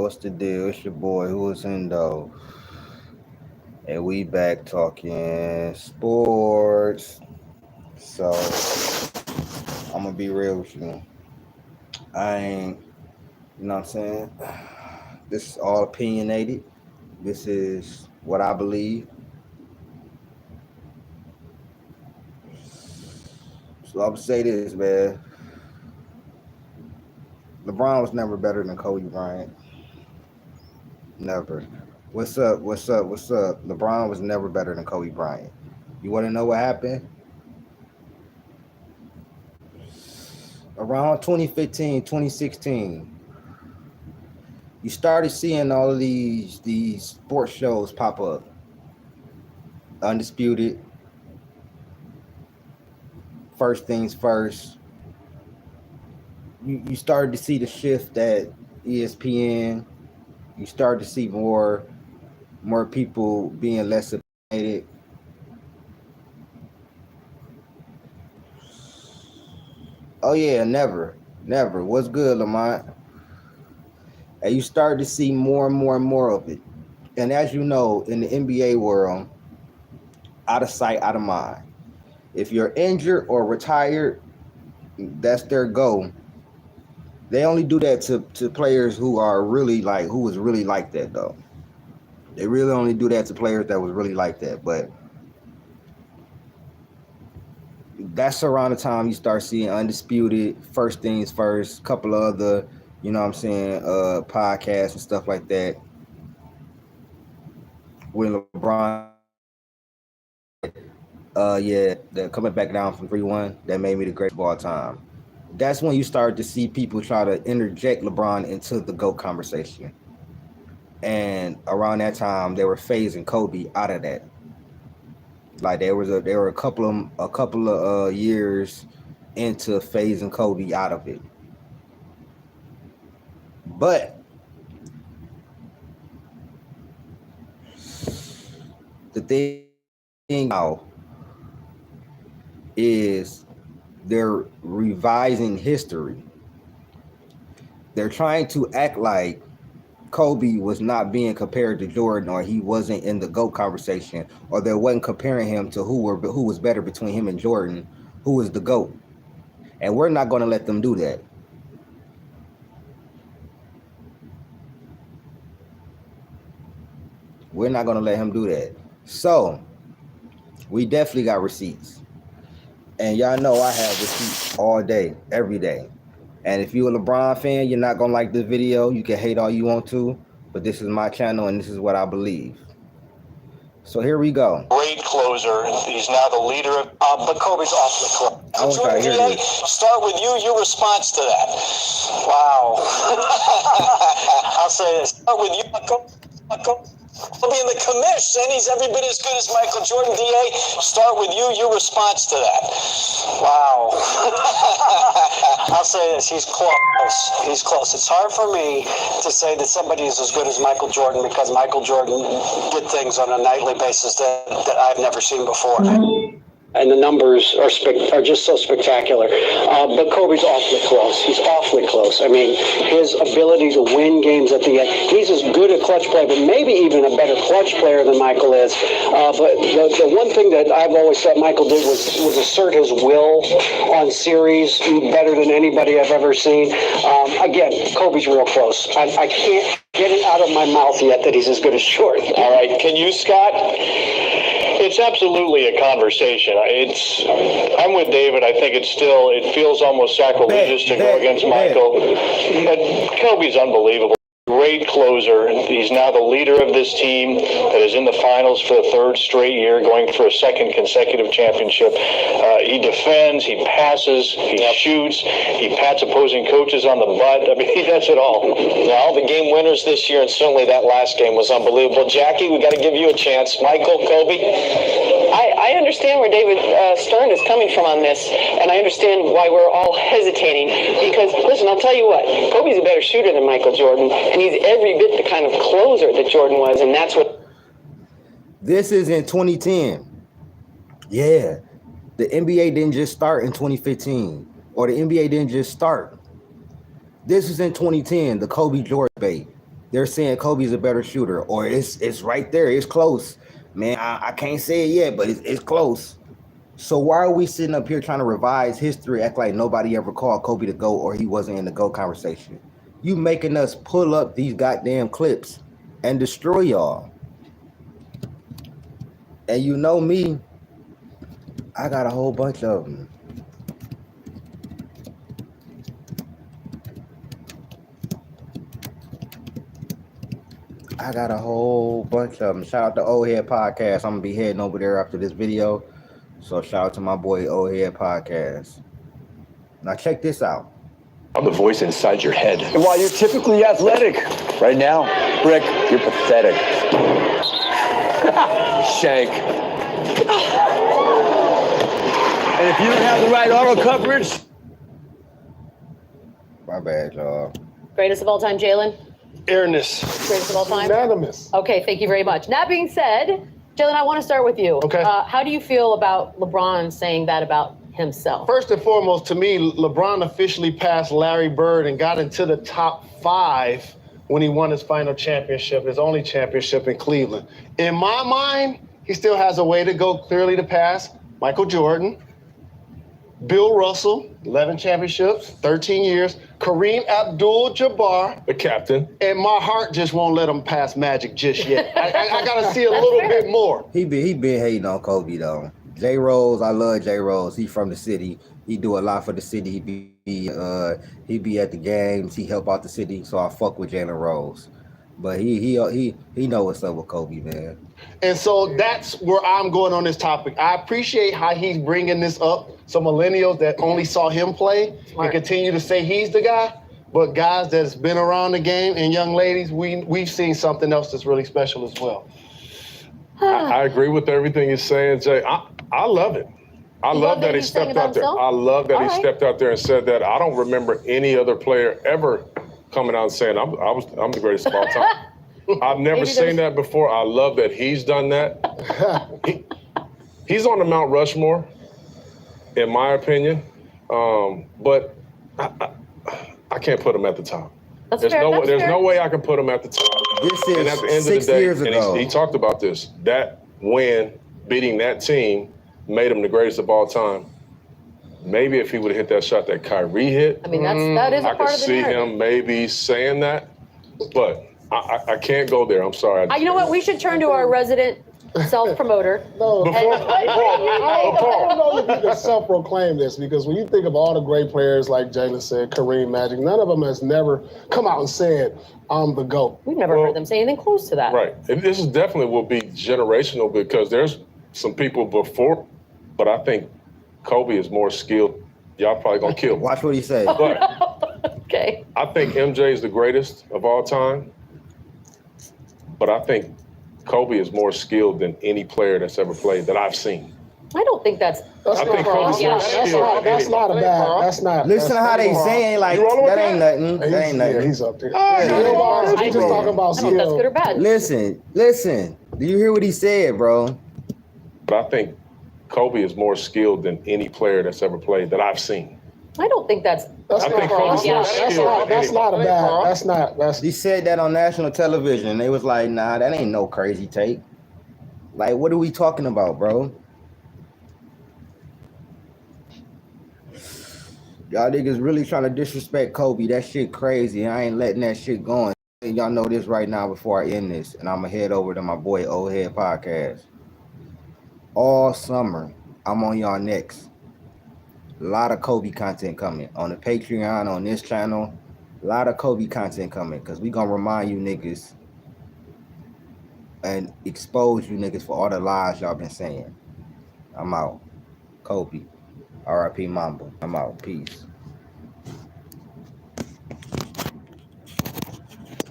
what's the deal? It's your boy who is in though. And we back talking sports. So I'm gonna be real with you. I ain't, you know what I'm saying? This is all opinionated. This is what I believe. So I'm gonna say this, man. LeBron was never better than Kobe Bryant. Never. What's up? What's up? What's up? LeBron was never better than Kobe Bryant. You want to know what happened? Around 2015, 2016, you started seeing all of these sports shows pop up. Undisputed, First Things First. You started to see the shift at ESPN. You started to see more people being less opinionated. Oh yeah, never. What's good, Lamont? And you start to see more and more and more of it. And as you know, in the NBA world, out of sight, out of mind. If you're injured or retired, that's their goal. They only do that to players who are really who was really like that though. They really only do that to players that was really like that. But that's around the time you start seeing Undisputed, First Things First, couple of other, you know what I'm saying, podcasts and stuff like that. When LeBron, the coming back down from 3-1, that made me the greatest of all time. That's when you start to see people try to interject LeBron into the GOAT conversation. And around that time, they were phasing Kobe out of that. Like there were a couple of years into phasing Kobe out of it. But the thing now is they're revising history. They're trying to act like Kobe was not being compared to Jordan, or he wasn't in the GOAT conversation, or they wasn't comparing him to who was better between him and Jordan, who was the GOAT. And we're not going to let them do that. We're not going to let him do that. So we definitely got receipts. And y'all know I have receipts all day, every day. And if you're a LeBron fan, you're not going to like this video. You can hate all you want to, but this is my channel and this is what I believe. So here we go. Great closer. He's now the leader of. But Kobe's awfully close. I want to hear this. Start with you. Your response to that. Wow. I'll say this. Start with you, Michael. Kobe in the commish saying he's every bit as good as Michael Jordan. DA. Start with you. Your response to that. Wow. I'll say this. He's close. He's close. It's hard for me to say that somebody is as good as Michael Jordan because Michael Jordan did things on a nightly basis that I've never seen before. And the numbers are just so spectacular. But Kobe's awfully close. He's awfully close. I mean, his ability to win games at the end. He's as good a clutch player, but maybe even a better clutch player than Michael is. But the one thing that I've always thought Michael did was assert his will on series better than anybody I've ever seen. Again, Kobe's real close. I can't get it out of my mouth yet that he's as good as Jordan. All right. Can you, Scott? It's absolutely a conversation. I'm with David. I think it feels almost sacrilegious to go against Michael. But Kobe's unbelievable. Great closer. He's now the leader of this team that is in the finals for the third straight year, going for a second consecutive championship. He defends, he passes, he shoots, he pats opposing coaches on the butt. I mean, he does it all. Yeah, all the game winners this year, and certainly that last game was unbelievable. Jackie, we got to give you a chance. Michael, Kobe? I understand where David Stern is coming from on this, and I understand why we're all hesitating. Because, listen, I'll tell you what, Kobe's a better shooter than Michael Jordan, and he's every bit the kind of closer that Jordan was, and that's what... This is in 2010. Yeah. The NBA didn't just start in 2015, or the NBA didn't just start. This is in 2010, the Kobe Jordan debate. They're saying Kobe's a better shooter, or it's right there. It's close, man. I can't say it yet, but it's close. So why are we sitting up here trying to revise history, act like nobody ever called Kobe the GOAT or he wasn't in the GOAT conversation? You making us pull up these goddamn clips and destroy y'all. And you know me, I got a whole bunch of them. I got a whole bunch of them. Shout out to Old Head Podcast. I'm gonna be heading over there after this video. So shout out to my boy Old Head Podcast. Now check this out. I'm the voice inside your head. And while you're typically athletic, right now, Rick, you're pathetic. Shank. And if you don't have the right auto coverage. My bad, y'all. Greatest of all time, Jalen? Airness. Greatest of all time? Unanimous. Okay, thank you very much. That being said, Jalen, I want to start with you. Okay. How do you feel about LeBron saying that about himself? First and foremost, to me, LeBron officially passed Larry Bird and got into the top 5 when he won his final championship, his only championship in Cleveland. In my mind, he still has a way to go clearly to pass Michael Jordan, Bill Russell, 11 championships, 13 years, Kareem Abdul-Jabbar, The captain. and my heart just won't let him pass Magic just yet. I got to see a little bit more. He been hating on Kobe though. J Rose, I love J Rose. He from the city. He do a lot for the city. He be at the games. He help out the city. So I fuck with Jalen Rose. But he know what's up with Kobe, man. And so that's where I'm going on this topic. I appreciate how he's bringing this up. So millennials that only saw him play and continue to say he's the guy. But guys that's been around the game and young ladies, we've seen something else that's really special as well. I agree with everything you're saying, Jay. I love it. I love that he stepped out there. I love that he stepped out there and said that. I don't remember any other player ever coming out and saying, I'm the greatest of all time. I've never seen that before. I love that he's done that. He's on the Mount Rushmore, in my opinion. But I can't put him at the top. There's no way I can put him at the top. This is and at the end 6 of the day, years ago. and he talked about this. That win, beating that team, made him the greatest of all time. Maybe if he would have hit that shot that Kyrie hit, I mean, that is a I part could of the see narrative. him maybe saying that. But I can't go there. I'm sorry. You know what? We should turn to our resident self-promoter. No, Before- I don't know if you can self-proclaim this, because when you think of all the great players, like Jalen said, Kareem, Magic, none of them has never come out and said, I'm the GOAT. We've never heard them say anything close to that. Right. And this is definitely will be generational because there's some people before, but I think Kobe is more skilled. Y'all probably gonna kill me. Watch what he say. But Okay. I think MJ is the greatest of all time. But I think Kobe is more skilled than any player that's ever played that I've seen. I don't think that's. I think Kobe's more skilled. That's not a bad. That's not. Listen to how they saying like You rolling with that ain't nothing. That ain't Yeah, nothing. he's up there. I He's just talking about I don't know if that's good or skill. bad. Listen. Do you hear what he said, bro? But I think Kobe is more skilled than any player that's ever played that I've seen. I don't think that's. That's I think not- Kobe's more skilled. That's not a bad. That's not. That's. He said that on national television. They was like, nah, that ain't no crazy take. Like, what are we talking about, bro? Y'all niggas really trying to disrespect Kobe. That shit crazy. I ain't letting that shit go. And y'all know this right now before I end this. And I'm going to head over to my boy Old Head Podcast. All summer, I'm on y'all next. A lot of Kobe content coming. On the Patreon, on this channel. A lot of Kobe content coming. Because we going to remind you niggas and expose you niggas for all the lies y'all been saying. I'm out. Kobe. R.I.P. Mamba. I'm out. Peace.